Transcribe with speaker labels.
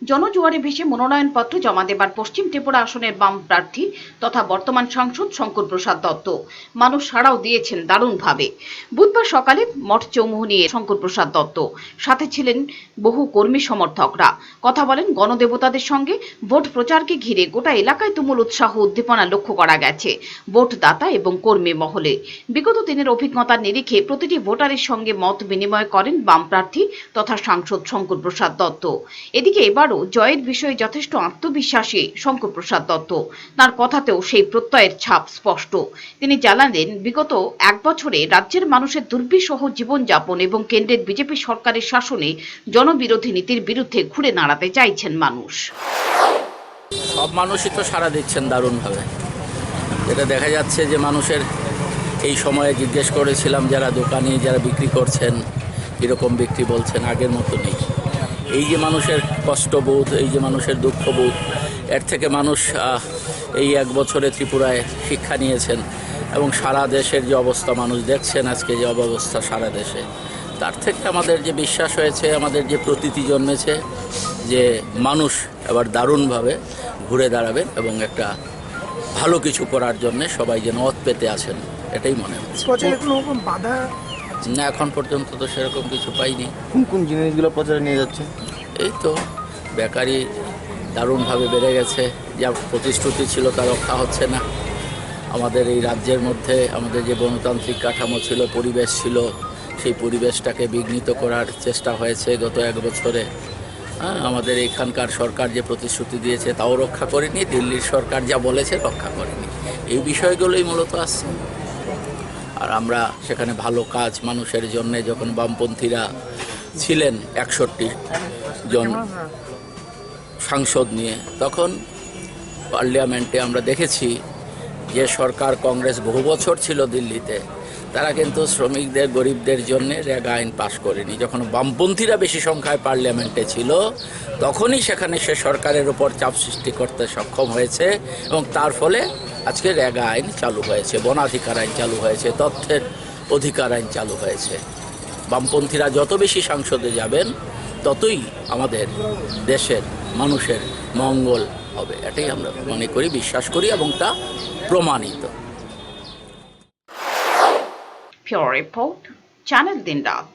Speaker 1: জনজোয়ারে ভেসে মনোনয়নপত্র জমা দেবার পশ্চিম ত্রিপুরা আসনের বাম প্রার্থী তথা বর্তমান সাংসদ শঙ্কর প্রসাদ দত্ত। মানুষ সাড়াও দিয়েছেন দারুণভাবে। বুধবার সকালে মঠ চৌমুহনী শঙ্কর প্রসাদ দত্ত, সাথে ছিলেন বহু কর্মী সমর্থকরা। কথা বলেন গণদেবতাদের সঙ্গে। ভোট প্রচারকে ঘিরে গোটা এলাকায় তুমুল উৎসাহ উদ্দীপনা লক্ষ্য করা গেছে ভোটদাতা এবং কর্মী মহলে। বিগত দিনের অভিজ্ঞতার নিরিখে প্রতিটি ভোটারের সঙ্গে মত বিনিময় করেন বাম প্রার্থী তথা সাংসদ শঙ্কর প্রসাদ দত্ত। এদিকে এবারও জয়ের বিষয়ে যথেষ্ট আত্মবিশ্বাসী শঙ্কর প্রসাদ দত্ত। তার কথাতেও সেই প্রত্যয়ের ছাপ স্পষ্ট। তিনি জানালেন, বিগত এক বছরে রাজ্যের মানুষের দুর্বিষহ জীবনযাপন এবং কেন্দ্রের বিজেপি সরকারের শাসনে জনবিরোধী নীতির বিরুদ্ধে ঘুরে দাঁড়াতে চাইছেন মানুষ।
Speaker 2: সব মানুষই তো সাড়া দিচ্ছেন দারুণভাবে। যেটা দেখা যাচ্ছে যে মানুষের এই সময়ে জিজ্ঞেস করেছিলাম যারা দোকানি, যারা বিক্রি করছেন, কীরকম বিক্রি বলছেন, আগের মতো নেই। এই যে মানুষের কষ্টবোধ, এই যে মানুষের দুঃখবোধ, এর থেকে মানুষ এই এক বছরে ত্রিপুরায় শিক্ষা নিয়েছেন এবং সারা দেশের যে অবস্থা মানুষ দেখছেন, আজকে যে অবস্থা সারা দেশে, তার থেকে আমাদের যে বিশ্বাস হয়েছে, আমাদের যে প্রতীতি জন্মেছে যে মানুষ এবার দারুণভাবে ঘুরে দাঁড়াবেন এবং একটা ভালো কিছু করার জন্যে সবাই যেন ওত পেতে আছেন, এটাই মনে হচ্ছে।
Speaker 3: বাধা
Speaker 2: না, এখন পর্যন্ত তো সেরকম কিছু পাইনি।
Speaker 3: কোন কোন জিনিসগুলো প্রচারে নিয়ে যাচ্ছে?
Speaker 2: এই তো বেকারি দারুণভাবে বেড়ে গেছে, যা প্রতিশ্রুতি ছিল তা রক্ষা হচ্ছে না। আমাদের এই রাজ্যের মধ্যে আমাদের যে গণতান্ত্রিক কাঠামো ছিল, পরিবেশ ছিল, সেই পরিবেশটাকে বিঘ্নিত করার চেষ্টা হয়েছে গত এক বছরে। আমাদের এখানকার সরকার যে প্রতিশ্রুতি দিয়েছে তাও রক্ষা করেনি, দিল্লির সরকার যা বলেছে রক্ষা করেনি। এই বিষয়গুলোই মূলত আসছে। আর আমরা সেখানে ভালো কাজ মানুষের জন্যে, যখন বামপন্থীরা ছিলেন 61 জন সাংসদ নিয়ে, তখন পার্লামেন্টে আমরা দেখেছি যে সরকার, কংগ্রেস বহু বছর ছিল দিল্লিতে, তারা কিন্তু শ্রমিকদের, গরিবদের জন্য রেগা আইন পাশ করেনি। যখন বামপন্থীরা বেশি সংখ্যায় পার্লামেন্টে ছিল, তখনই সেখানে সে সরকারের উপর চাপ সৃষ্টি করতে সক্ষম হয়েছে এবং তার ফলে আজকে রেগা আইন চালু হয়েছে, বনাধিকার আইন চালু হয়েছে, তথ্যের অধিকার আইন চালু হয়েছে। বামপন্থীরা যত বেশি সংসদে যাবেন ততই আমাদের দেশের মানুষের মঙ্গল হবে, এটাই আমরা মনে করি, বিশ্বাস করি এবং তা প্রমাণিত।
Speaker 1: Pure Report, Channel Din Raat।